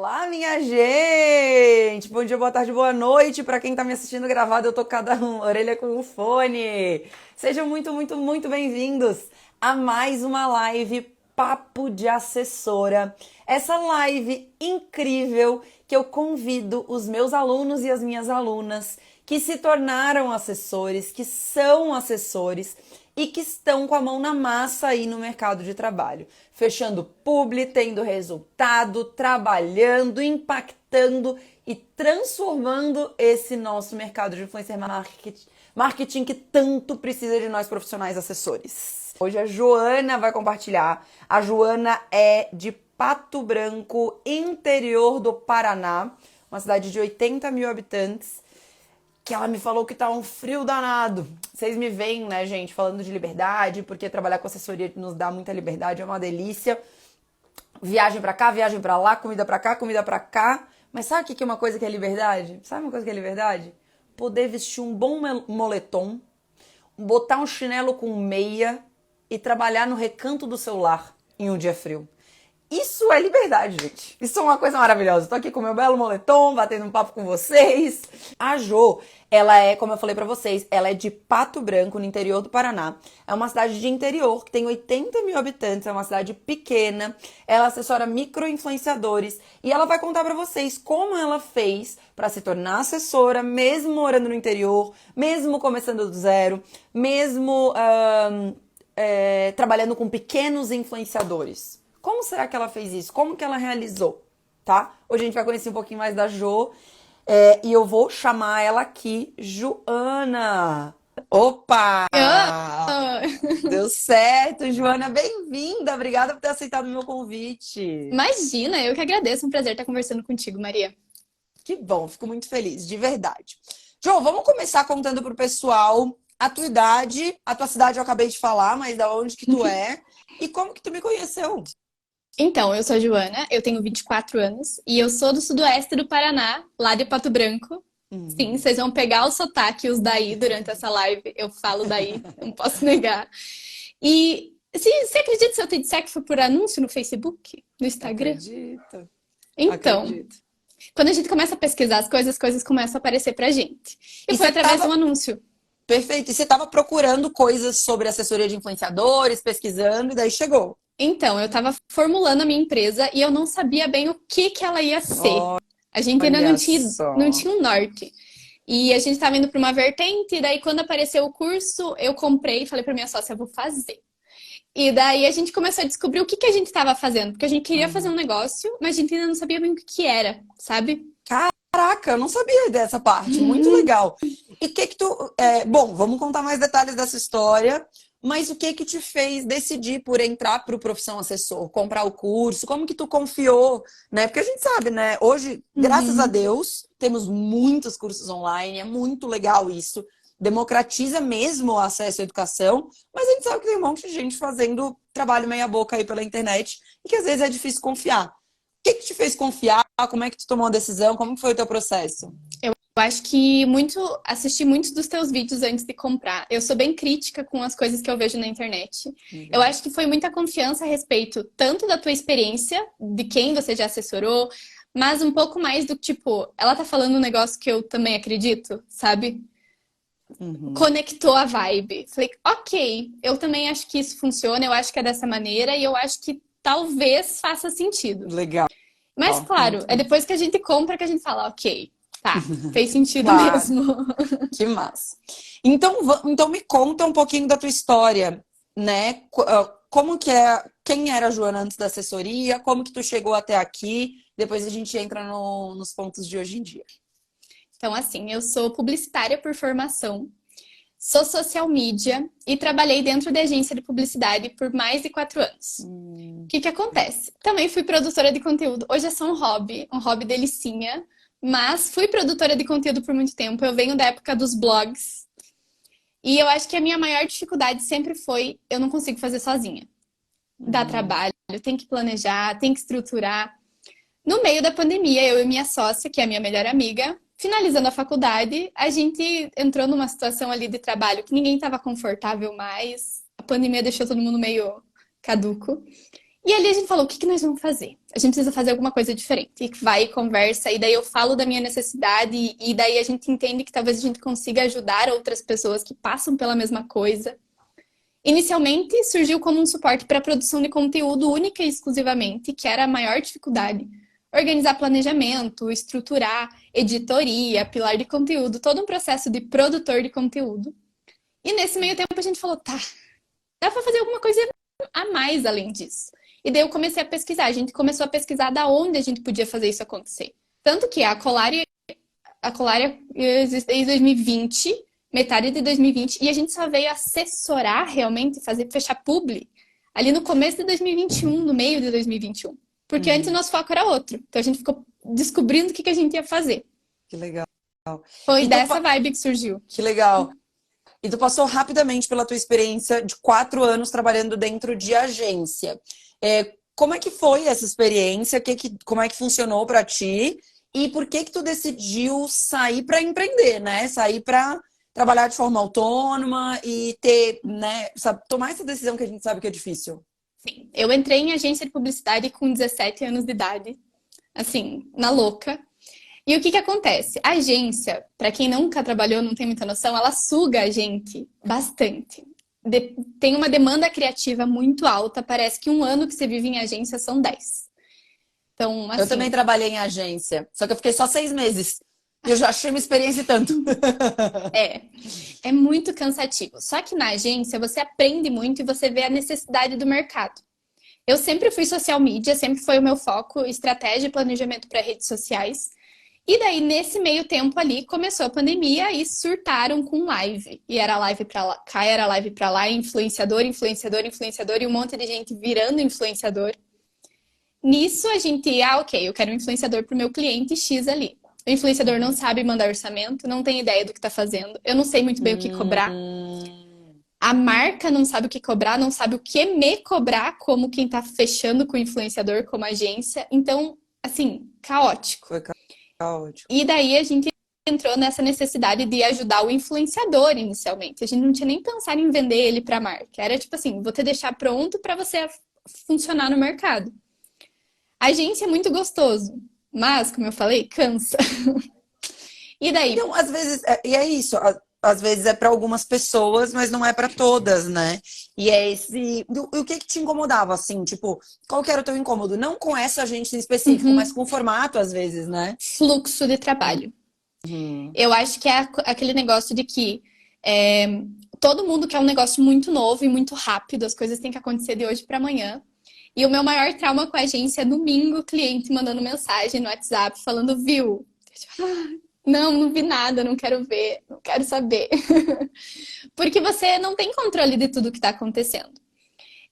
Olá, minha gente! Bom dia, boa tarde, boa noite. Para quem tá me assistindo gravado, eu tô cada orelha com um fone. Sejam muito bem-vindos a mais uma live Papo de Assessora. Essa live incrível que eu convido os meus alunos e as minhas alunas que se tornaram assessores, que são assessores e que estão com a mão na massa aí no mercado de trabalho, fechando publi, tendo resultado, trabalhando, impactando e transformando esse nosso mercado de influencer marketing que tanto precisa de nós profissionais assessores. Hoje a Joana vai compartilhar. A Joana é de Pato Branco, interior do Paraná, uma cidade de 80 mil habitantes, que ela me falou que tá um frio danado. Vocês me veem, né, gente, falando de liberdade, porque trabalhar com assessoria nos dá muita liberdade, é uma delícia. Viagem pra cá, viagem pra lá, comida pra cá, comida pra cá. Mas sabe o que é uma coisa que é liberdade? Sabe uma coisa que é liberdade? Poder vestir um bom moletom, botar um chinelo com meia e trabalhar no recanto do seu lar em um dia frio. Isso é liberdade, gente. Isso é uma coisa maravilhosa. Tô aqui com meu belo moletom, batendo um papo com vocês. A Jo, ela é, como eu falei pra vocês, ela é de Pato Branco, no interior do Paraná. É uma cidade de interior que tem 80 mil habitantes, é uma cidade pequena. Ela assessora micro-influenciadores e ela vai contar pra vocês como ela fez pra se tornar assessora, mesmo morando no interior, mesmo começando do zero, mesmo trabalhando com pequenos influenciadores. Como será que ela fez isso? Como que ela realizou? Tá? Hoje a gente vai conhecer um pouquinho mais da Jo. E eu vou chamar ela aqui, Joana. Opa! Deu certo, Joana. Bem-vinda. Obrigada por ter aceitado o meu convite. Imagina, eu que agradeço. Um prazer estar conversando contigo, Maria. Que bom, fico muito feliz, de verdade. Jo, vamos começar contando pro pessoal a tua idade, a tua cidade eu acabei de falar, mas da onde que tu é e como que tu me conheceu. Então, eu sou a Joana, eu tenho 24 anos e eu sou do sudoeste do Paraná, lá de Pato Branco. Sim, vocês vão pegar o sotaque e os daí durante essa live. Eu falo daí, não posso negar. E você acredita se eu te disser que foi por anúncio no Facebook, no Instagram? Acredito. Então, Acredito. quando a gente começa a pesquisar as coisas começam a aparecer pra gente. E foi através de um anúncio. Perfeito. E você estava procurando coisas sobre assessoria de influenciadores, pesquisando, e daí chegou. Então, eu estava formulando a minha empresa e eu não sabia bem o que ela ia ser. A gente ainda Olha não só. tinha um norte. E a gente estava indo para uma vertente, e daí quando apareceu o curso, eu comprei e falei para minha sócia, eu vou fazer. E daí a gente começou a descobrir o que a gente estava fazendo, porque a gente queria fazer um negócio, mas a gente ainda não sabia bem o que era, sabe? Caraca, eu não sabia dessa parte. Muito legal. E o que que tu... bom, vamos contar mais detalhes dessa história, mas o que que te fez decidir por entrar para o profissão assessor, comprar o curso? Como que tu confiou, né? Porque a gente sabe, né? Hoje, graças a Deus, temos muitos cursos online, é muito legal isso. Democratiza mesmo o acesso à educação, mas a gente sabe que tem um monte de gente fazendo trabalho meia boca aí pela internet e que às vezes é difícil confiar. O que que te fez confiar? Como é que tu tomou a decisão? Como foi o teu processo? Eu acho que assisti muitos dos teus vídeos antes de comprar. Eu sou bem crítica com as coisas que eu vejo na internet. Eu acho que foi muita confiança a respeito tanto da tua experiência, de quem você já assessorou, mas um pouco mais do tipo, ela tá falando um negócio que eu também acredito, sabe? Conectou a vibe. Falei, ok, eu também acho que isso funciona, eu acho que é dessa maneira e eu acho que talvez faça sentido. Legal. Mas, claro, é depois que a gente compra que a gente fala, ok, tá, fez sentido Claro. mesmo. Que massa. Então me conta um pouquinho da tua história, né? Como que é, quem era a Joana antes da assessoria? Como que tu chegou até aqui? Depois a gente entra nos pontos de hoje em dia. Então, assim, eu sou publicitária por formação, sou social media e trabalhei dentro de agência de publicidade por mais de 4 anos. O que acontece? Também fui produtora de conteúdo. Hoje é só um hobby delicinha, mas fui produtora de conteúdo por muito tempo. Eu venho da época dos blogs. E eu acho que a minha maior dificuldade sempre foi eu não consigo fazer sozinha. Dá trabalho, tem que planejar, tem que estruturar. No meio da pandemia, eu e minha sócia, que é a minha melhor amiga, finalizando a faculdade, a gente entrou numa situação ali de trabalho que ninguém estava confortável mais. A pandemia deixou todo mundo meio caduco. E ali a gente falou, o que que nós vamos fazer? A gente precisa fazer alguma coisa diferente. E vai, conversa, e daí eu falo da minha necessidade, e daí a gente entende que talvez a gente consiga ajudar outras pessoas que passam pela mesma coisa. Inicialmente surgiu como um suporte para a produção de conteúdo única e exclusivamente, que era a maior dificuldade. Organizar planejamento, estruturar, editoria, pilar de conteúdo, todo um processo de produtor de conteúdo. E nesse meio tempo a gente falou, tá, dá para fazer alguma coisa a mais além disso. E daí eu comecei a pesquisar, a gente começou a pesquisar da onde a gente podia fazer isso acontecer. Tanto que a Colaria existe desde 2020, metade de 2020, e a gente só veio assessorar realmente, fazer, fechar publi ali no começo de 2021, no meio de 2021. Porque antes o nosso foco era outro. Então a gente ficou descobrindo o que a gente ia fazer. Que legal. Foi E tu dessa vibe que surgiu. Que legal. E tu passou rapidamente pela tua experiência de 4 anos trabalhando dentro de agência. Como é que foi essa experiência? Como é que funcionou para ti? E por que tu decidiu sair para empreender, né? Sair para trabalhar de forma autônoma e ter, né, tomar essa decisão que a gente sabe que é difícil. Sim, eu entrei em agência de publicidade com 17 anos de idade, assim, na louca. E o que que acontece? A agência, para quem nunca trabalhou, não tem muita noção, ela suga a gente bastante. Tem uma demanda criativa muito alta, parece que um ano que você vive em agência são 10. Então, Eu também assim, trabalhei em agência, só que eu fiquei só 6 meses. E eu já achei uma experiência e tanto. é muito cansativo. Só que na agência você aprende muito e você vê a necessidade do mercado. Eu sempre fui social media, sempre foi o meu foco, estratégia e planejamento para redes sociais. E daí, nesse meio tempo ali, começou a pandemia e surtaram com live. E era live pra cá, era live pra lá, influenciador, influenciador, influenciador, e um monte de gente virando influenciador. Nisso a gente, ok, eu quero um influenciador pro meu cliente X ali. O influenciador não sabe mandar orçamento, não tem ideia do que tá fazendo. Eu não sei muito bem o que cobrar. A marca não sabe o que cobrar, não sabe o que me cobrar, como quem tá fechando com o influenciador, como agência. Então, assim, caótico. Foi caótico. E daí a gente entrou nessa necessidade de ajudar o influenciador inicialmente. A gente não tinha nem pensado em vender ele para a marca. Era tipo assim, vou te deixar pronto para você funcionar no mercado. A agência é muito gostoso, mas, como eu falei, cansa. E daí? Então, às vezes, e é isso, às vezes é para algumas pessoas, mas não é para todas, né? E é esse. E o que que te incomodava, assim? Tipo, qual que era o teu incômodo? Não com essa agência em específico, mas com o formato, às vezes, né? Fluxo de trabalho. Eu acho que é aquele negócio de que todo mundo quer um negócio muito novo e muito rápido, as coisas têm que acontecer de hoje para amanhã. E o meu maior trauma com a agência é domingo, o cliente mandando mensagem no WhatsApp falando, viu? Não vi nada, não quero ver, não quero saber. Porque você não tem controle de tudo que está acontecendo.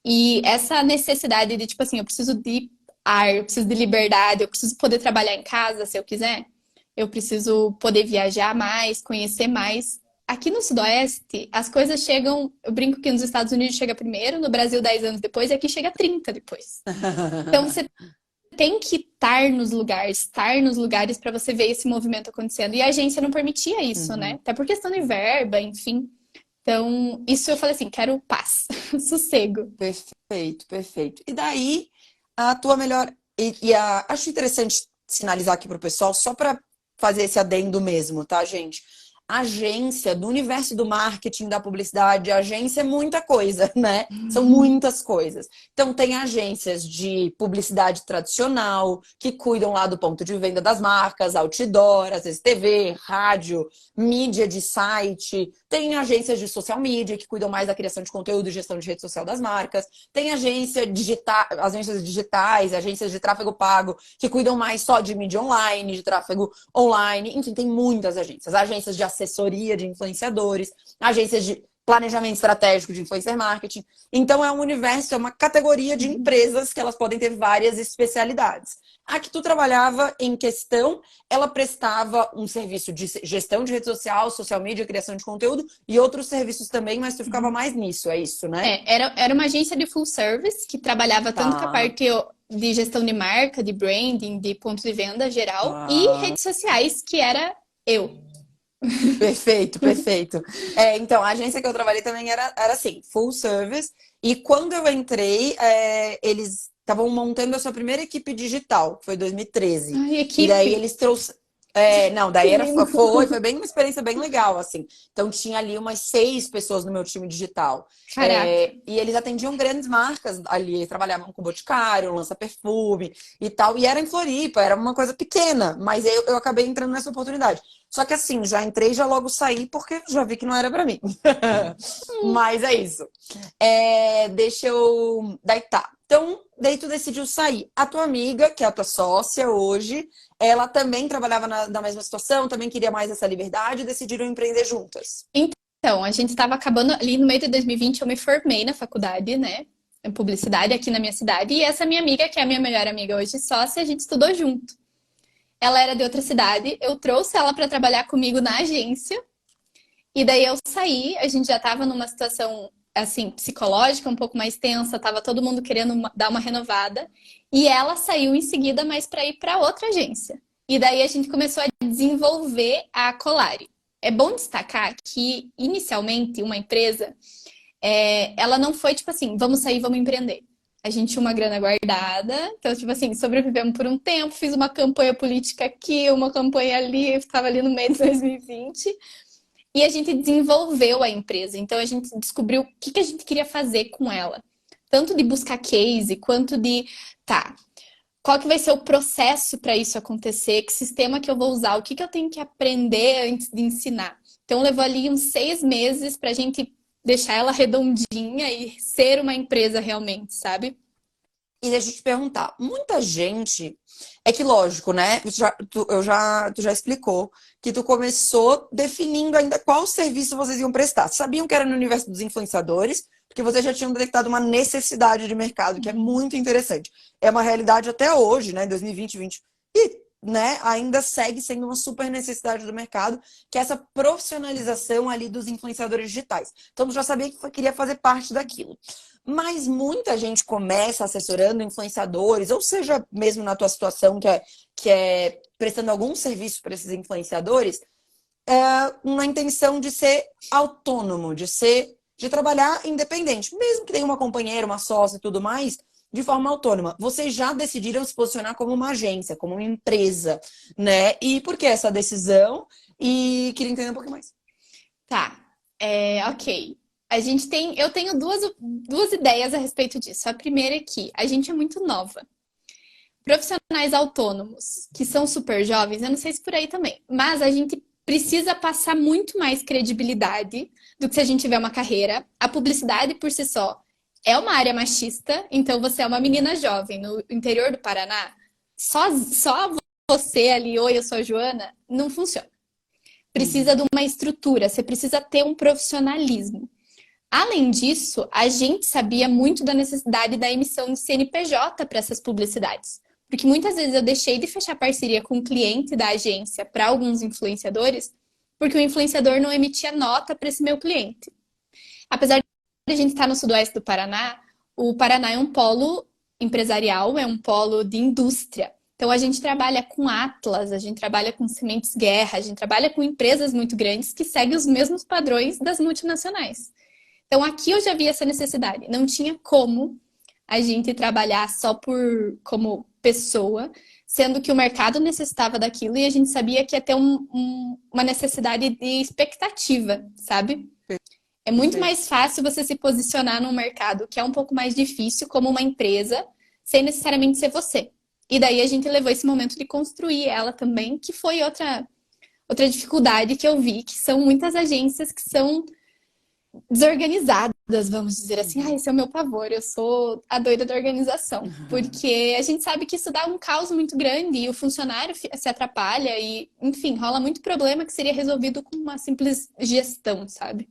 E essa necessidade de, tipo assim, eu preciso de ar, eu preciso de liberdade, eu preciso poder trabalhar em casa se eu quiser, eu preciso poder viajar mais, conhecer mais. Aqui no Sudoeste, as coisas chegam, eu brinco que nos Estados Unidos chega primeiro, no Brasil 10 anos depois, e aqui chega 30 depois. Então você tem que estar nos lugares para você ver esse movimento acontecendo. E a agência não permitia isso, né? Até por questão de verba, enfim. Então, isso eu falei assim, quero paz, sossego. Perfeito, perfeito. E daí, a tua melhor. Acho interessante sinalizar aqui para o pessoal, só para fazer esse adendo mesmo, tá, gente? Agência, do universo do marketing, da publicidade, agência é muita coisa, né? São muitas coisas. Então, tem agências de publicidade tradicional, que cuidam lá do ponto de venda das marcas, outdoor, às vezes TV, rádio, mídia de site. Tem agências de social media, que cuidam mais da criação de conteúdo e gestão de rede social das marcas. Tem agências digitais, agências de tráfego pago, que cuidam mais só de mídia online, de tráfego online. Enfim, tem muitas agências. Agências de assessoria de influenciadores, agências de planejamento estratégico de influencer marketing. Então, é um universo, é uma categoria de empresas que elas podem ter várias especialidades. A que tu trabalhava em questão, ela prestava um serviço de gestão de rede social media, criação de conteúdo e outros serviços também, mas tu ficava mais nisso, é isso, né? Era uma agência de full service que trabalhava tanto com a parte de gestão de marca, de branding, de ponto de venda geral e redes sociais, que era eu. Perfeito, perfeito. Então, a agência que eu trabalhei também era assim, full service. E quando eu entrei, eles estavam montando a sua primeira equipe digital, que foi 2013. Ai, E daí equipe. eles trouxeram. Não, Que daí lindo. foi bem uma experiência bem legal, assim. Então tinha ali umas 6 pessoas no meu time digital. Caraca. E eles atendiam grandes marcas ali, eles trabalhavam com Boticário, lança-perfume e tal. E era em Floripa, era uma coisa pequena, mas eu acabei entrando nessa oportunidade. Só que assim, já entrei, já logo saí, porque já vi que não era pra mim. Mas é isso. Deixa eu. Daí tá. Então, daí tu decidiu sair. A tua amiga, que é a tua sócia hoje, ela também trabalhava na mesma situação, também queria mais essa liberdade e decidiram empreender juntas. Então, a gente estava acabando ali no meio de 2020, eu me formei na faculdade, né? Em publicidade aqui na minha cidade. E essa minha amiga, que é a minha melhor amiga hoje, sócia, a gente estudou junto. Ela era de outra cidade, eu trouxe ela para trabalhar comigo na agência. E daí eu saí, a gente já estava numa situação assim psicológica um pouco mais tensa, tava todo mundo querendo dar uma renovada, e ela saiu em seguida, mas para ir para outra agência. E daí a gente começou a desenvolver a Colari. É bom destacar que inicialmente uma empresa, ela não foi tipo assim, vamos sair, vamos empreender. A gente tinha uma grana guardada, então, tipo assim, sobrevivemos por um tempo, fiz uma campanha política aqui, uma campanha ali, eu estava ali no meio de 2020. E a gente desenvolveu a empresa. Então a gente descobriu o que a gente queria fazer com ela. Tanto de buscar case, quanto de, tá, qual que vai ser o processo para isso acontecer, que sistema que eu vou usar, o que eu tenho que aprender antes de ensinar. Então levou ali uns 6 meses para a gente deixar ela redondinha e ser uma empresa realmente, sabe? E deixa eu te perguntar, muita gente. É que lógico, né? Tu já explicou que tu começou definindo ainda qual serviço vocês iam prestar. Sabiam que era no universo dos influenciadores, porque vocês já tinham detectado uma necessidade de mercado, que é muito interessante. É uma realidade até hoje, né? 2020, 2020. E, né, ainda segue sendo uma super necessidade do mercado, que é essa profissionalização ali dos influenciadores digitais. Então, tu já sabia que queria fazer parte daquilo. Mas muita gente começa assessorando influenciadores, ou seja, mesmo na tua situação, que é prestando algum serviço para esses influenciadores, na intenção de ser autônomo, de trabalhar independente, mesmo que tenha uma companheira, uma sócia e tudo mais, de forma autônoma. Vocês já decidiram se posicionar como uma agência, como uma empresa, né? E por que essa decisão? E queria entender um pouco mais. Tá, ok. Eu tenho duas ideias a respeito disso. A primeira é que a gente é muito nova. Profissionais autônomos, que são super jovens, eu não sei se por aí também, mas a gente precisa passar muito mais credibilidade do que se a gente tiver uma carreira. A publicidade por si só é uma área machista, então você é uma menina jovem no interior do Paraná, só você ali, oi, eu sou a Joana, não funciona. Precisa de uma estrutura, você precisa ter um profissionalismo. Além disso, a gente sabia muito da necessidade da emissão de CNPJ para essas publicidades. Porque muitas vezes eu deixei de fechar parceria com o cliente da agência para alguns influenciadores, porque o influenciador não emitia nota para esse meu cliente. Apesar de a gente estar no sudoeste do Paraná, o Paraná é um polo empresarial, é um polo de indústria. Então a gente trabalha com Atlas, a gente trabalha com Sementes Guerra, a gente trabalha com empresas muito grandes que seguem os mesmos padrões das multinacionais. Então aqui eu já vi essa necessidade. Não tinha como a gente trabalhar só como pessoa, sendo que o mercado necessitava daquilo e a gente sabia que ia ter uma necessidade de expectativa, sabe? É muito Perfeito. mais fácil você se posicionar num mercado que é um pouco mais difícil, como uma empresa, sem necessariamente ser você. E daí a gente levou esse momento de construir ela também, que foi outra dificuldade que eu vi, que são muitas agências que são desorganizadas, vamos dizer assim. Ah, esse é o meu pavor, eu sou a doida da organização. Porque a gente sabe que isso dá um caos muito grande e o funcionário se atrapalha e, enfim, rola muito problema que seria resolvido com uma simples gestão, sabe?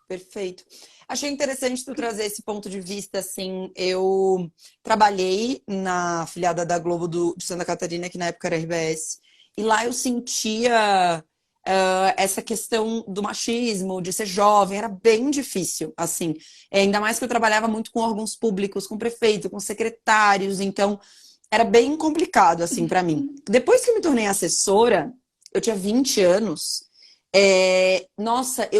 Perfeito. Achei interessante tu trazer esse ponto de vista, assim, eu trabalhei na afiliada da Globo de Santa Catarina, que na época era RBS, e lá eu sentia essa questão do machismo, de ser jovem, era bem difícil, assim. Ainda mais que eu trabalhava muito com órgãos públicos, com prefeito, com secretários, então era bem complicado, assim, para mim. Depois que eu me tornei assessora, eu tinha 20 anos, nossa,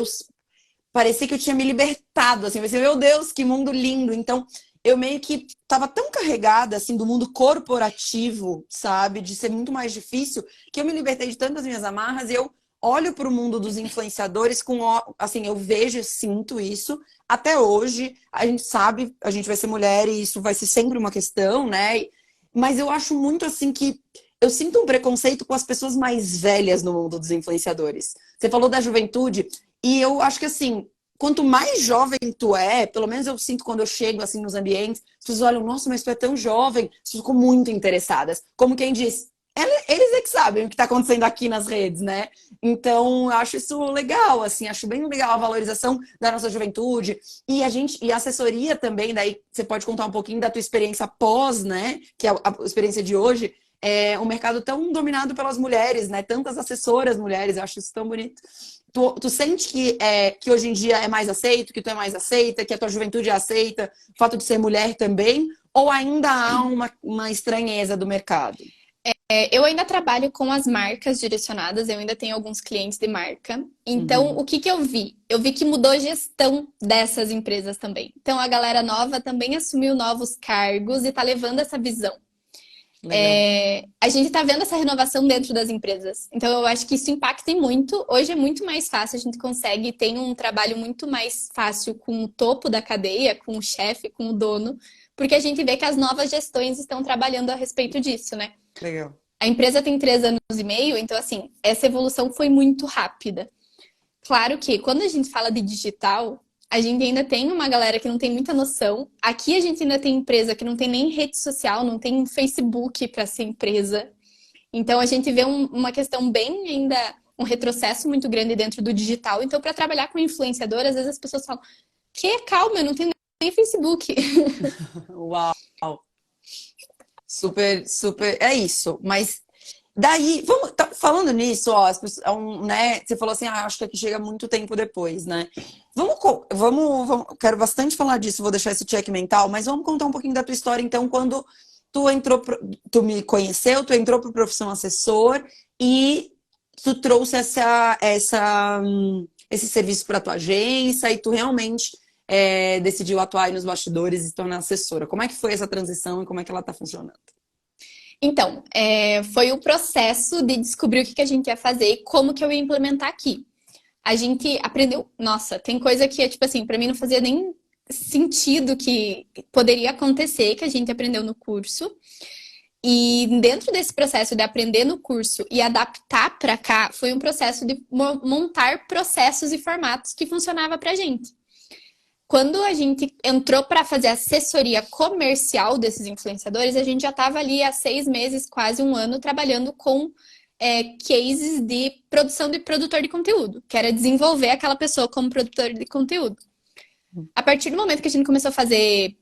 parecia que eu tinha me libertado, assim, eu pensei, meu Deus, que mundo lindo. Então, eu meio que tava tão carregada, assim, do mundo corporativo, sabe? De ser muito mais difícil, que eu me libertei de tantas minhas amarras e eu olho para o mundo dos influenciadores assim, eu vejo e sinto isso. Até hoje, a gente sabe, a gente vai ser mulher e isso vai ser sempre uma questão, né? Mas eu acho muito, assim, que eu sinto um preconceito com as pessoas mais velhas no mundo dos influenciadores. Você falou da juventude, e eu acho que, assim, quanto mais jovem tu é, pelo menos eu sinto quando eu chego assim nos ambientes, as pessoas olham, nossa, mas tu é tão jovem, as pessoas ficam muito interessadas. Como quem diz, eles é que sabem o que está acontecendo aqui nas redes, né? Então, eu acho isso legal, assim, acho bem legal a valorização da nossa juventude. E a assessoria também, daí você pode contar um pouquinho da tua experiência pós, né? Que é a experiência de hoje. É um mercado tão dominado pelas mulheres, né? Tantas assessoras mulheres, eu acho isso tão bonito. Tu sente que hoje em dia é mais aceito, que tu é mais aceita, que a tua juventude é aceita, o fato de ser mulher também, ou ainda há uma estranheza do mercado? Eu ainda trabalho com as marcas direcionadas, eu ainda tenho alguns clientes de marca. Então, Uhum. o que que eu vi? Eu vi que mudou a gestão dessas empresas também. Então, a galera nova também assumiu novos cargos e tá levando essa visão. Legal. A gente está vendo essa renovação dentro das empresas. Então, eu acho que isso impacta muito. Hoje é muito mais fácil, a gente consegue ter um trabalho muito mais fácil com o topo da cadeia, com o chefe, com o dono, porque a gente vê que as novas gestões estão trabalhando a respeito disso, né? Legal. A empresa tem 3 anos e meio, então, assim, essa evolução foi muito rápida. Claro que quando a gente fala de digital, a gente ainda tem uma galera que não tem muita noção. Aqui a gente ainda tem empresa que não tem nem rede social, não tem Facebook para ser empresa. Então a gente vê uma questão bem ainda, um retrocesso muito grande dentro do digital. Então, para trabalhar com influenciador, às vezes as pessoas falam: que calma, eu não tenho nem Facebook. Uau. Super, super. É isso. Mas daí, falando nisso, ó, né? Você falou assim, acho que aqui chega muito tempo depois, né? Quero bastante falar disso, vou deixar esse check mental, mas vamos contar um pouquinho da tua história, então, quando tu me conheceu, tu entrou para profissão assessor e tu trouxe esse serviço para tua agência e tu realmente decidiu atuar aí nos bastidores e se tornar assessora. Como é que foi essa transição e como é que ela está funcionando? Então, foi o processo de descobrir o que a gente ia fazer e como que eu ia implementar aqui. A gente aprendeu. Nossa, tem coisa que é tipo assim, para mim não fazia nem sentido que poderia acontecer, que a gente aprendeu no curso. E dentro desse processo de aprender no curso e adaptar para cá, foi um processo de montar processos e formatos que funcionava para a gente. Quando a gente entrou para fazer assessoria comercial desses influenciadores, a gente já estava ali há 6 meses, quase um ano, trabalhando com cases de produção de produtor de conteúdo, que era desenvolver aquela pessoa como produtor de conteúdo. A partir do momento que a gente começou a fazer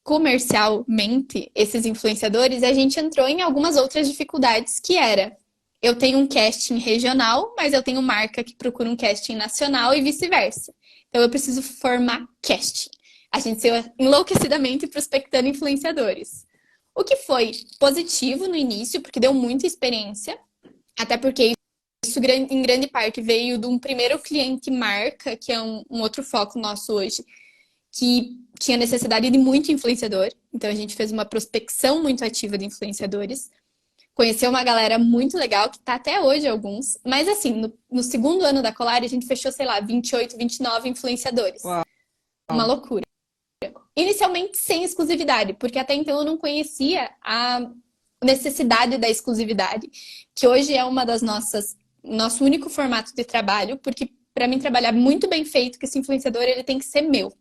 comercialmente esses influenciadores, a gente entrou em algumas outras dificuldades, que era: eu tenho um casting regional, mas eu tenho marca que procura um casting nacional e vice-versa. Então eu preciso formar casting. A gente saiu enlouquecidamente prospectando influenciadores. O que foi positivo no início, porque deu muita experiência, até porque isso em grande parte veio de um primeiro cliente marca, que é um outro foco nosso hoje, que tinha necessidade de muito influenciador. Então a gente fez uma prospecção muito ativa de influenciadores. Conheceu uma galera muito legal, que está até hoje alguns. Mas assim, no segundo ano da Colari, a gente fechou, sei lá, 28, 29 influenciadores. Uau. Uma loucura. Inicialmente sem exclusividade, porque até então eu não conhecia a necessidade da exclusividade, que hoje é uma das nosso único formato de trabalho, porque para mim trabalhar muito bem feito, que esse influenciador ele tem que ser meu.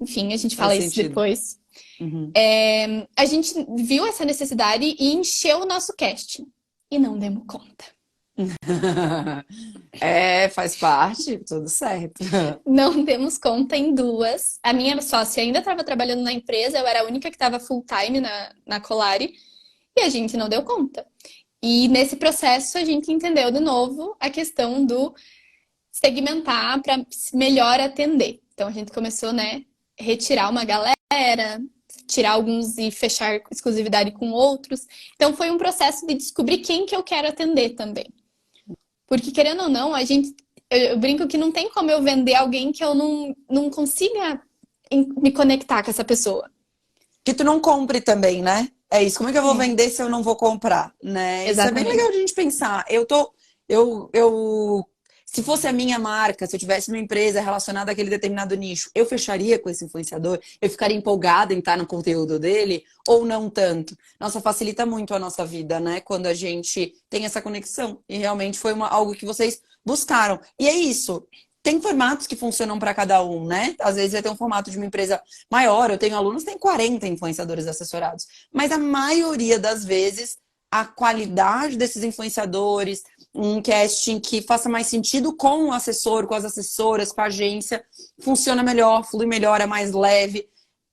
Enfim, a gente fala Faz isso sentido. depois. Uhum. A gente viu essa necessidade e encheu o nosso casting. E não demos conta. Faz parte, tudo certo. Não demos conta em 2. A minha sócia ainda estava trabalhando na empresa, eu era a única que estava full time na Colari, e a gente não deu conta. E nesse processo a gente entendeu de novo a questão do segmentar para melhor atender. Então a gente começou, né, retirar uma galera, tirar alguns e fechar exclusividade com outros. Então foi um processo de descobrir quem que eu quero atender também. Porque, querendo ou não, eu brinco que não tem como eu vender alguém que eu não consiga me conectar com essa pessoa. Que tu não compre também, né? É isso. Como é que eu vou vender se eu não vou comprar, né? Isso é bem Exatamente. legal de a gente pensar. Se fosse a minha marca, se eu tivesse uma empresa relacionada àquele determinado nicho, eu fecharia com esse influenciador? Eu ficaria empolgada em estar no conteúdo dele? Ou não tanto? Nossa, facilita muito a nossa vida, né? Quando a gente tem essa conexão. E realmente foi algo que vocês buscaram. E é isso. Tem formatos que funcionam para cada um, né? Às vezes vai ter um formato de uma empresa maior. Eu tenho alunos que têm 40 influenciadores assessorados. Mas a maioria das vezes, a qualidade desses influenciadores, um casting que faça mais sentido com o assessor, com as assessoras, com a agência, funciona melhor, flui melhor, é mais leve,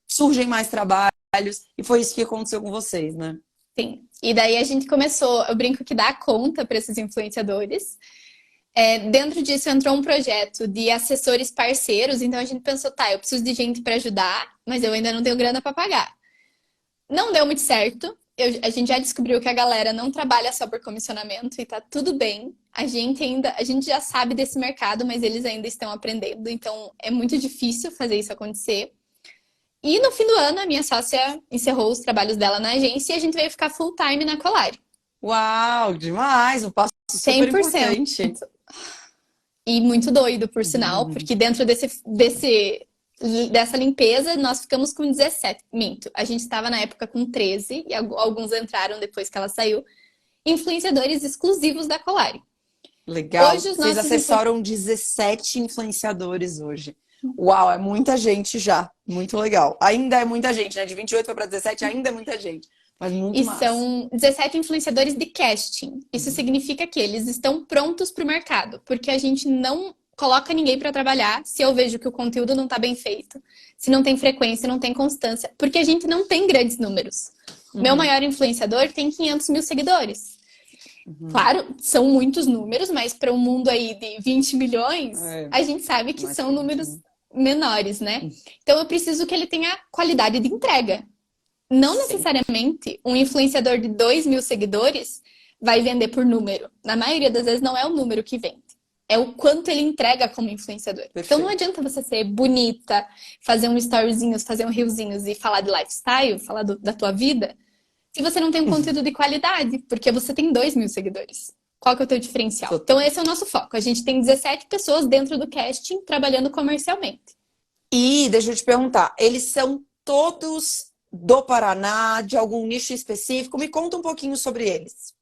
surgem mais trabalhos. E foi isso que aconteceu com vocês, né? Sim. E daí a gente começou, eu brinco que dá conta para esses influenciadores. Dentro disso entrou um projeto de assessores parceiros, então a gente pensou, tá, eu preciso de gente para ajudar, mas eu ainda não tenho grana para pagar. Não deu muito certo. A gente já descobriu que a galera não trabalha só por comissionamento e tá tudo bem. A gente já sabe desse mercado, mas eles ainda estão aprendendo, então é muito difícil fazer isso acontecer. E no fim do ano, a minha sócia encerrou os trabalhos dela na agência e a gente veio ficar full time na Colari. Uau, demais! Um passo super 100%. importante. E muito doido, por sinal, porque dentro dessa limpeza nós ficamos com 17. Minto, a gente estava na época com 13 e alguns entraram depois que ela saiu. Influenciadores exclusivos da Colari. Legal. Hoje os Vocês nossos assessoram 17 influenciadores hoje. Uau, é muita gente já. Muito legal. Ainda é muita gente, né? De 28 foi para 17, ainda é muita gente. Mas muito E massa. são 17 influenciadores de casting. Isso significa que eles estão prontos para o mercado, porque a gente não coloca ninguém para trabalhar se eu vejo que o conteúdo não está bem feito, se não tem frequência, não tem constância, porque a gente não tem grandes números. Meu maior influenciador tem 500 mil seguidores. Claro, são muitos números, mas para um mundo aí de 20 milhões, a gente sabe que são números menores, né? Então eu preciso que ele tenha qualidade de entrega. Não necessariamente um influenciador de 2 mil seguidores vai vender por número. Na maioria das vezes não é o número que vende. É o quanto ele entrega como influenciador. Perfeito. Então não adianta você ser bonita, fazer um storyzinhos, fazer um reelzinhos e falar de lifestyle, falar da tua vida, se você não tem um conteúdo de qualidade, porque você tem 2 mil seguidores. Qual que é o teu diferencial? Então esse é o nosso foco. A gente tem 17 pessoas dentro do casting trabalhando comercialmente. E deixa eu te perguntar, eles são todos do Paraná, de algum nicho específico? Me conta um pouquinho sobre eles.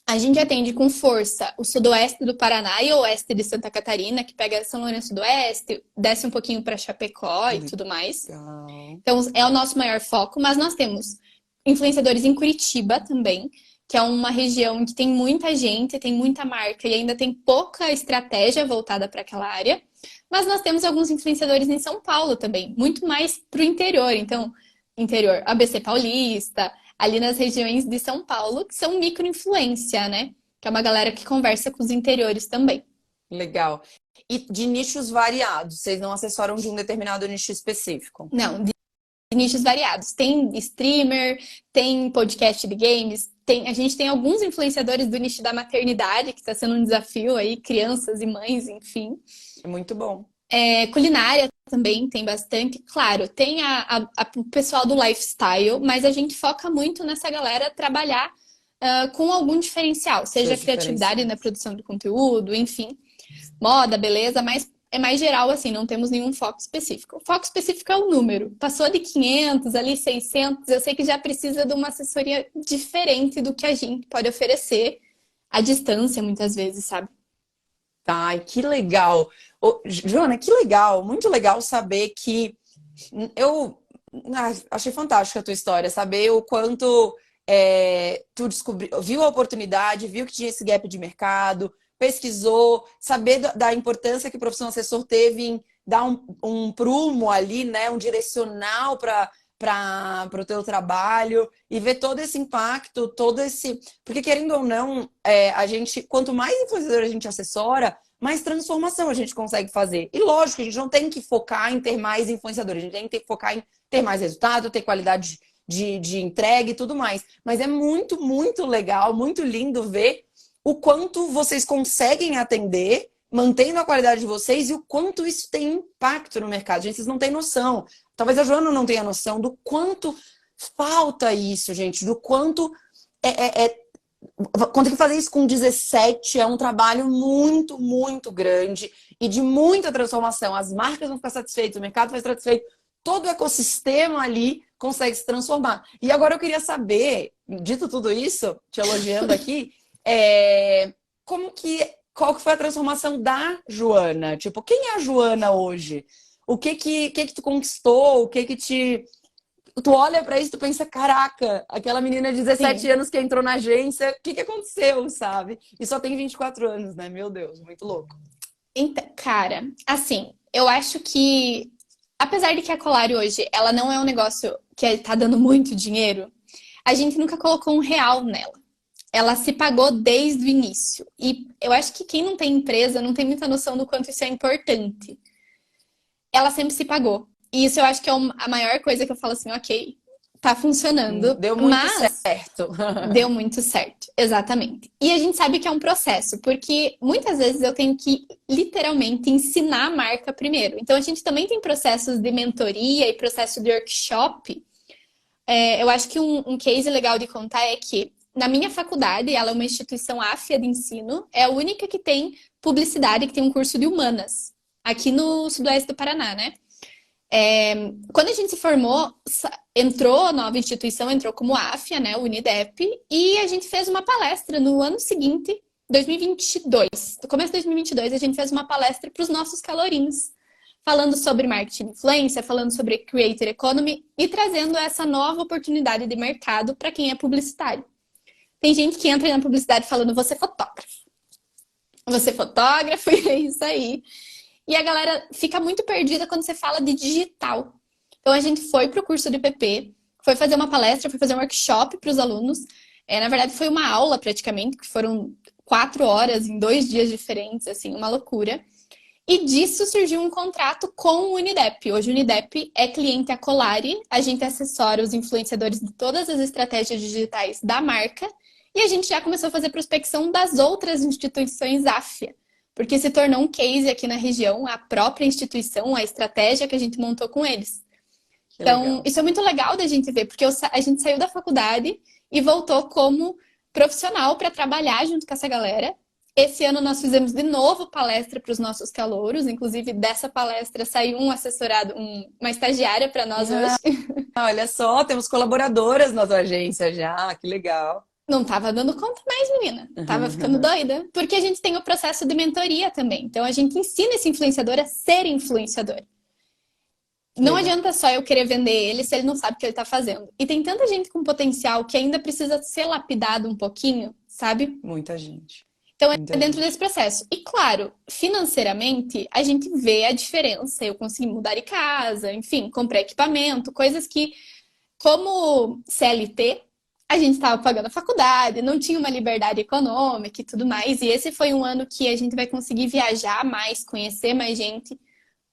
A gente atende com força o sudoeste do Paraná e o oeste de Santa Catarina, que pega São Lourenço do Oeste, desce um pouquinho para Chapecó e tudo mais. Então, é o nosso maior foco, mas nós temos influenciadores em Curitiba também, que é uma região que tem muita gente, tem muita marca e ainda tem pouca estratégia voltada para aquela área. Mas nós temos alguns influenciadores em São Paulo também, muito mais para o interior. Então, interior, ABC Paulista, ali nas regiões de São Paulo, que são micro-influência, né? Que é uma galera que conversa com os interiores também. Legal. E de nichos variados, vocês não assessoram de um determinado nicho específico? Não, de nichos variados. Tem streamer, tem podcast de games, a gente tem alguns influenciadores do nicho da maternidade, que está sendo um desafio aí, crianças e mães, enfim. É muito bom. Culinária também tem bastante. Claro, tem o pessoal do lifestyle, mas a gente foca muito nessa galera trabalhar com algum diferencial, seja criatividade na produção de conteúdo, enfim, moda, beleza, mas é mais geral assim, não temos nenhum foco específico. O foco específico é o número. Passou de 500, ali 600, eu sei que já precisa de uma assessoria diferente do que a gente pode oferecer à distância, muitas vezes, sabe? Tá, que legal. Ô, Joana, que legal, muito legal saber que eu achei fantástica a tua história, saber o quanto tu viu a oportunidade, viu que tinha esse gap de mercado, pesquisou, saber da importância que o profissional assessor teve em dar um prumo ali, né, um direcional para o teu trabalho e ver todo esse impacto, todo esse... Porque, querendo ou não, a gente, quanto mais influenciador a gente assessora, mais transformação a gente consegue fazer. E lógico, a gente não tem que focar em ter mais influenciadores, a gente tem que focar em ter mais resultado, ter qualidade de entrega e tudo mais. Mas é muito, muito legal, muito lindo ver o quanto vocês conseguem atender, mantendo a qualidade de vocês e o quanto isso tem impacto no mercado. Gente, vocês não têm noção. Talvez a Joana não tenha noção do quanto falta isso, gente, do quanto quando tem que fazer isso com 17 é um trabalho muito, muito grande e de muita transformação. As marcas vão ficar satisfeitas, o mercado vai estar satisfeito, todo o ecossistema ali consegue se transformar. E agora eu queria saber, dito tudo isso, te elogiando aqui, qual que foi a transformação da Joana? Tipo, quem é a Joana hoje? O que tu conquistou? O que te... Tu olha pra isso e tu pensa, caraca, aquela menina de 17 Sim. anos que entrou na agência, o que aconteceu, sabe? E só tem 24 anos, né? Meu Deus, muito louco. Então, cara, assim, eu acho que, apesar de que a Colari hoje, ela não é um negócio que tá dando muito dinheiro, a gente nunca colocou um real nela. Ela se pagou desde o início. E eu acho que quem não tem empresa não tem muita noção do quanto isso é importante. Ela sempre se pagou. E isso eu acho que é a maior coisa que eu falo assim, ok, tá funcionando, Deu muito mas certo. deu muito certo, exatamente. E a gente sabe que é um processo, porque muitas vezes eu tenho que literalmente ensinar a marca primeiro. Então a gente também tem processos de mentoria e processo de workshop. Eu acho que um case legal de contar é que na minha faculdade, ela é uma instituição áfia de ensino, é a única que tem publicidade, que tem um curso de humanas, aqui no sudoeste do Paraná, né? Quando a gente se formou, entrou a nova instituição, entrou como áfia, né, o Unidep, e a gente fez uma palestra no ano seguinte, 2022. No começo de 2022, a gente fez uma palestra para os nossos calorinhos, falando sobre marketing influência, falando sobre creator economy e trazendo essa nova oportunidade de mercado para quem é publicitário. Tem gente que entra na publicidade falando, você é fotógrafo. Você é fotógrafo e é isso aí. E a galera fica muito perdida quando você fala de digital. Então a gente foi para o curso de PP, foi fazer uma palestra, foi fazer um workshop para os alunos. Na verdade, foi uma aula praticamente, que foram 4 horas em 2 dias diferentes, assim, uma loucura. E disso surgiu um contrato com o Unidep. Hoje o Unidep é cliente a Colari, a gente assessora os influenciadores de todas as estratégias digitais da marca e a gente já começou a fazer prospecção das outras instituições áfia, porque se tornou um case aqui na região, a própria instituição, a estratégia que a gente montou com eles. Então, isso é muito legal da gente ver, porque a gente saiu da faculdade e voltou como profissional para trabalhar junto com essa galera. Esse ano nós fizemos de novo palestra para os nossos calouros, inclusive dessa palestra saiu um assessorado, uma estagiária para nós hoje. Olha só, temos colaboradoras na tua agência já, que legal. Não tava dando conta mais, menina. Tava ficando doida. Porque a gente tem o processo de mentoria também. Então a gente ensina esse influenciador a ser influenciador. Não adianta só eu querer vender ele se ele não sabe o que ele tá fazendo. E tem tanta gente com potencial que ainda precisa ser lapidado um pouquinho, sabe? Muita gente. Então é dentro desse processo. E claro, financeiramente, a gente vê a diferença. Eu consegui mudar de casa, enfim, comprei equipamento, coisas que, como CLT, a gente estava pagando a faculdade, não tinha uma liberdade econômica e tudo mais. E esse foi um ano que a gente vai conseguir viajar mais, conhecer mais gente,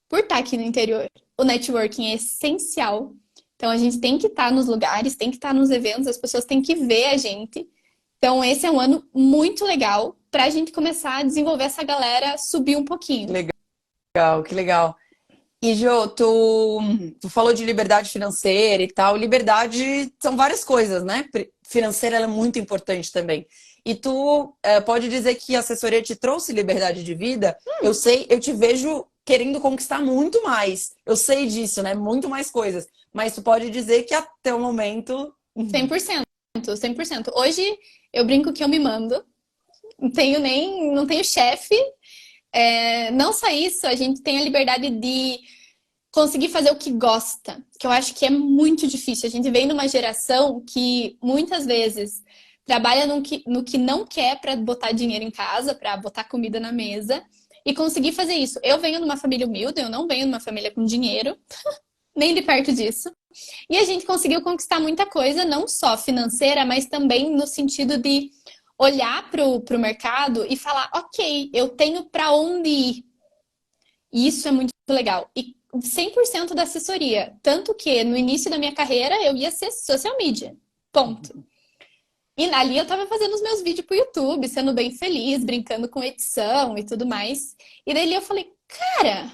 por estar aqui no interior. O networking é essencial. Então a gente tem que estar nos lugares, tem que estar nos eventos, as pessoas têm que ver a gente. Então esse é um ano muito legal para a gente começar a desenvolver essa galera, subir um pouquinho. Legal, que legal. E, Jô, tu falou de liberdade financeira e tal. Liberdade são várias coisas, né? Financeira ela é muito importante também. E tu pode dizer que a assessoria te trouxe liberdade de vida? Eu sei, eu te vejo querendo conquistar muito mais. Eu sei disso, né? Muito mais coisas. Mas tu pode dizer que até o momento... 100%, 100%. Hoje eu brinco que eu me mando. Não tenho chefe. Não só isso, a gente tem a liberdade de conseguir fazer o que gosta, que eu acho que é muito difícil. A gente vem numa geração que muitas vezes trabalha no que não quer para botar dinheiro em casa, para botar comida na mesa e conseguir fazer isso. Eu venho numa família humilde, eu não venho numa família com dinheiro, nem de perto disso. E a gente conseguiu conquistar muita coisa, não só financeira, mas também no sentido de olhar para o mercado e falar, ok, eu tenho para onde ir. E isso é muito legal. E 100% da assessoria. Tanto que no início da minha carreira eu ia ser social media. Ponto. E ali eu tava fazendo os meus vídeos pro YouTube, sendo bem feliz, brincando com edição e tudo mais. E daí eu falei, cara,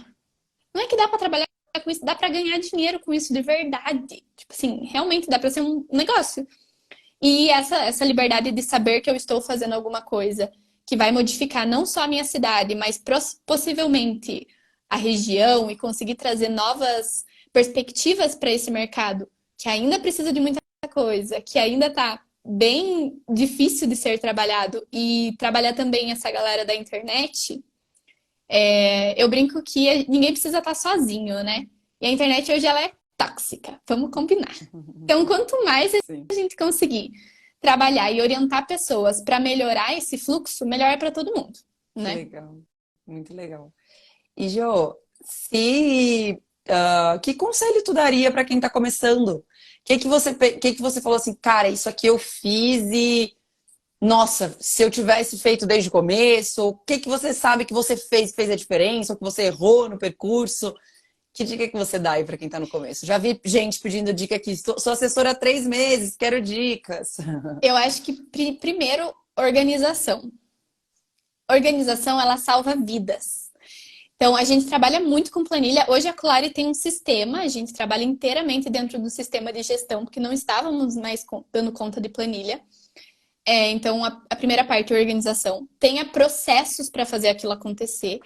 não é que dá pra trabalhar com isso, dá pra ganhar dinheiro com isso de verdade. Tipo assim, realmente dá pra ser um negócio. E essa liberdade de saber que eu estou fazendo alguma coisa que vai modificar não só a minha cidade, mas possivelmente a região e conseguir trazer novas perspectivas para esse mercado, que ainda precisa de muita coisa, que ainda está bem difícil de ser trabalhado, e trabalhar também essa galera da internet, eu brinco que ninguém precisa estar sozinho, né? E a internet hoje ela é tóxica, vamos combinar. Então, quanto mais Sim. a gente conseguir trabalhar e orientar pessoas para melhorar esse fluxo, melhor é para todo mundo, Que né? legal. Muito legal. E, Jô, que conselho tu daria para quem tá começando? Que que você falou assim, cara, isso aqui eu fiz e, nossa, se eu tivesse feito desde o começo, o que que você sabe que você fez que fez a diferença, ou que você errou no percurso? Que dica que você dá aí para quem tá no começo? Já vi gente pedindo dica aqui, sou assessora há 3 meses, quero dicas. Eu acho que primeiro, organização. Organização, ela salva vidas. Então, a gente trabalha muito com planilha. Hoje a Clary tem um sistema, a gente trabalha inteiramente dentro do sistema de gestão, porque não estávamos mais dando conta de planilha. Então, a primeira parte é organização. Tenha processos para fazer aquilo acontecer.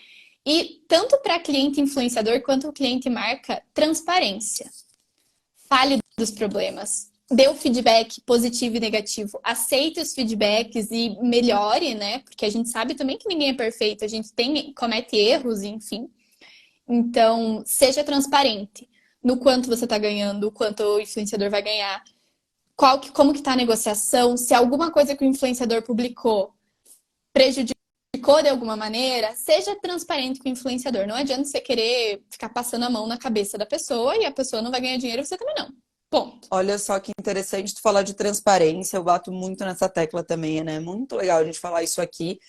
E tanto para cliente influenciador quanto cliente marca, transparência. Fale dos problemas. Dê o feedback positivo e negativo. Aceite os feedbacks e melhore, né? Porque a gente sabe também que ninguém é perfeito. A gente comete erros, enfim. Então, seja transparente no quanto você está ganhando, o quanto o influenciador vai ganhar, como que está a negociação, se alguma coisa que o influenciador publicou prejudicou de alguma maneira, seja transparente com o influenciador. Não adianta você querer ficar passando a mão na cabeça da pessoa e a pessoa não vai ganhar dinheiro, você também não. Ponto. Olha só que interessante tu falar de transparência, eu bato muito nessa tecla também, né? Muito legal a gente falar isso aqui.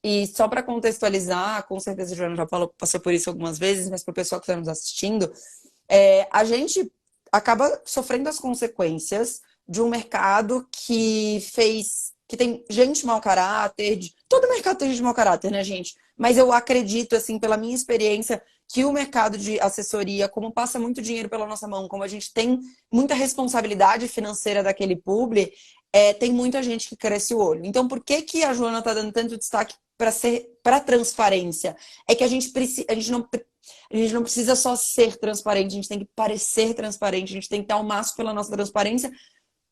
E só para contextualizar, com certeza a Joana já passou por isso algumas vezes, mas para o pessoal que está nos assistindo, a gente acaba sofrendo as consequências de um mercado que tem gente de mau caráter, todo mercado tem gente de mau caráter, né, gente? Mas eu acredito, assim, pela minha experiência, que o mercado de assessoria, como passa muito dinheiro pela nossa mão, como a gente tem muita responsabilidade financeira daquele publi, tem muita gente que cresce o olho. Então, por que que a Joana está dando tanto destaque para transparência? É que a gente não precisa só ser transparente, a gente tem que parecer transparente, a gente tem que dar o máximo pela nossa transparência,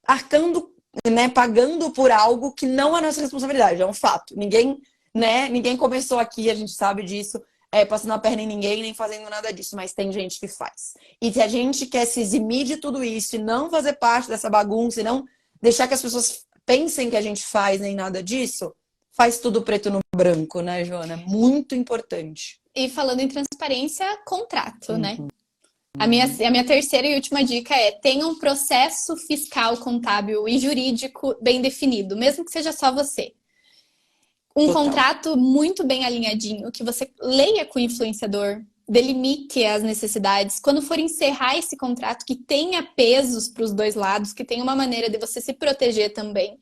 arcando, né, pagando por algo que não é nossa responsabilidade, é um fato. Ninguém começou aqui, a gente sabe disso, passando a perna em ninguém, nem fazendo nada disso, mas tem gente que faz. E se a gente quer se eximir de tudo isso e não fazer parte dessa bagunça e não deixar que as pessoas pensem que a gente faz nem nada disso, faz tudo preto no branco, né, Joana? Muito importante. E falando em transparência, contrato, né? Uhum. A minha terceira e última dica é: tenha um processo fiscal, contábil e jurídico bem definido, mesmo que seja só você. Um Total. contrato muito bem alinhadinho, que você leia com o influenciador, delimite as necessidades. Quando for encerrar esse contrato, que tenha pesos para os dois lados, que tenha uma maneira de você se proteger também,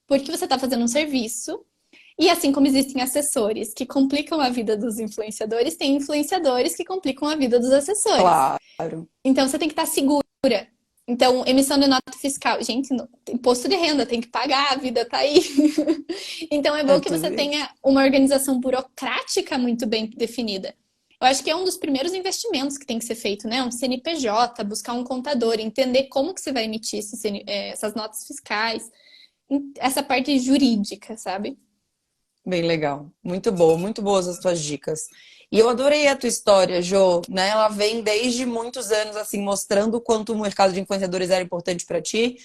porque você está fazendo um serviço. E assim como existem assessores que complicam a vida dos influenciadores, tem influenciadores que complicam a vida dos assessores. Claro. Então você tem que estar segura. Então, emissão de nota fiscal. Gente, imposto de renda, tem que pagar, a vida tá aí. Então é É bom que tudo você isso. tenha uma organização burocrática muito bem definida. Eu acho que é um dos primeiros investimentos que tem que ser feito, né? Um CNPJ, buscar um contador, entender como que você vai emitir essas notas fiscais, essa parte jurídica, sabe? Bem legal. Muito boas as tuas dicas. E eu adorei a tua história, Jo, né? Ela vem desde muitos anos, assim, mostrando o quanto o mercado de influenciadores era importante para ti.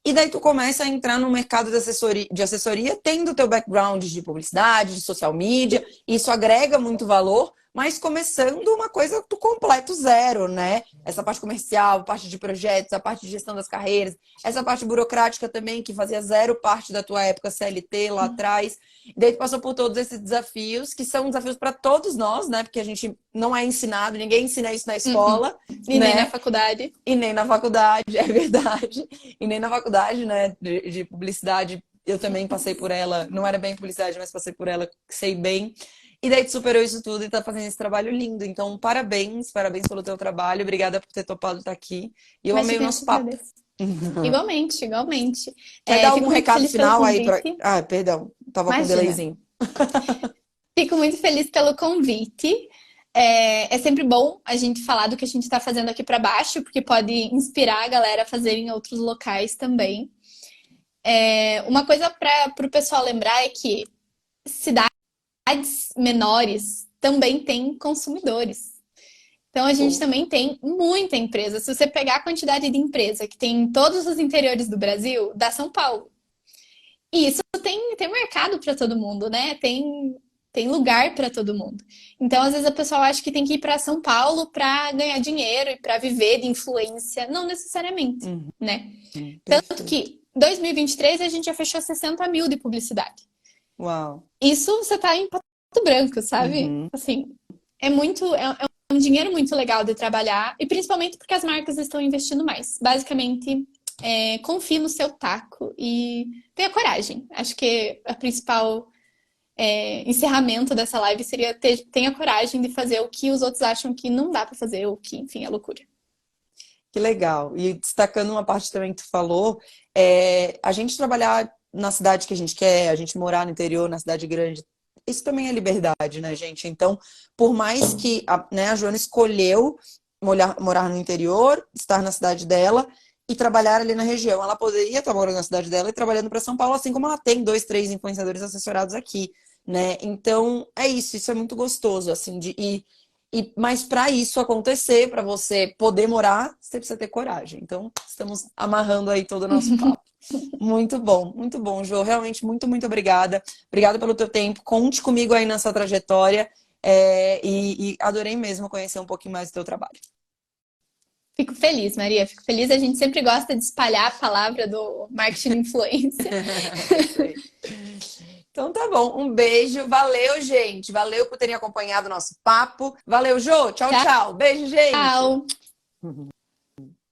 E daí tu começa a entrar no mercado de assessoria, tendo o teu background de publicidade, de social media. Isso agrega muito valor, mas começando uma coisa do completo zero, né? Essa parte comercial, a parte de projetos, a parte de gestão das carreiras, essa parte burocrática também, que fazia zero parte da tua época CLT lá atrás. Daí tu passou por todos esses desafios, que são desafios para todos nós, né? Porque a gente não é ensinado, ninguém ensina isso na Uhum. escola, E nem na né? faculdade. E nem na faculdade, é verdade. E nem na faculdade, né, de publicidade eu também passei por ela, não era bem publicidade, mas passei por ela, sei bem. E daí tu superou isso tudo e tá fazendo esse trabalho lindo. Então, parabéns, parabéns pelo teu trabalho. Obrigada por ter topado estar aqui. E eu amei o Imagina, eu nosso que papo. agradeço. Igualmente, igualmente. Quer dar algum Fico muito recado feliz pelo final aí pra. convite. Ah, perdão, tava com um Imagina. delayzinho. Fico muito feliz pelo convite. É sempre bom a gente falar do que a gente está fazendo aqui para baixo, porque pode inspirar a galera a fazer em outros locais também. Uma coisa para o pessoal lembrar é que cidades menores também têm consumidores. Então a gente Pô, também tem muita empresa. Se você pegar a quantidade de empresa que tem em todos os interiores do Brasil, dá São Paulo. E isso tem mercado para todo mundo, né? Tem lugar para todo mundo. Então, às vezes, a pessoa acha que tem que ir para São Paulo para ganhar dinheiro e para viver de influência. Não necessariamente, uhum, né? Tanto perfeito. que 2023 a gente já fechou 60 mil de publicidade. Uau. Isso você tá em Pato Branco, sabe? Uhum. Assim, é um dinheiro muito legal de trabalhar e principalmente porque as marcas estão investindo mais. Basicamente, confie no seu taco e tenha coragem. Acho que a principal encerramento dessa live seria tenha coragem de fazer o que os outros acham que não dá pra fazer, ou que, enfim, é loucura. Que legal. E destacando uma parte também que tu falou, a gente trabalhar na cidade que a gente quer, a gente morar no interior, na cidade grande, isso também é liberdade, né, gente? Então, por mais que né, a Joana escolheu morar no interior, estar na cidade dela e trabalhar ali na região, ela poderia estar morando na cidade dela e trabalhando para São Paulo, assim como ela tem dois, três influenciadores assessorados aqui, né? Então, é isso é muito gostoso, assim, mas para isso acontecer, para você poder morar, você precisa ter coragem. Então, estamos amarrando aí todo o nosso papo. Muito bom, Jô. Realmente, muito, muito obrigada. Obrigada pelo teu tempo. Conte comigo aí nessa trajetória. E adorei mesmo conhecer um pouquinho mais do teu trabalho. Fico feliz, Maria. Fico feliz. A gente sempre gosta de espalhar a palavra do marketing influência. Isso aí. Então tá bom, um beijo, valeu, gente. Valeu por terem acompanhado o nosso papo. Valeu, Jô. Tchau, tchau. Beijo, gente. Tchau.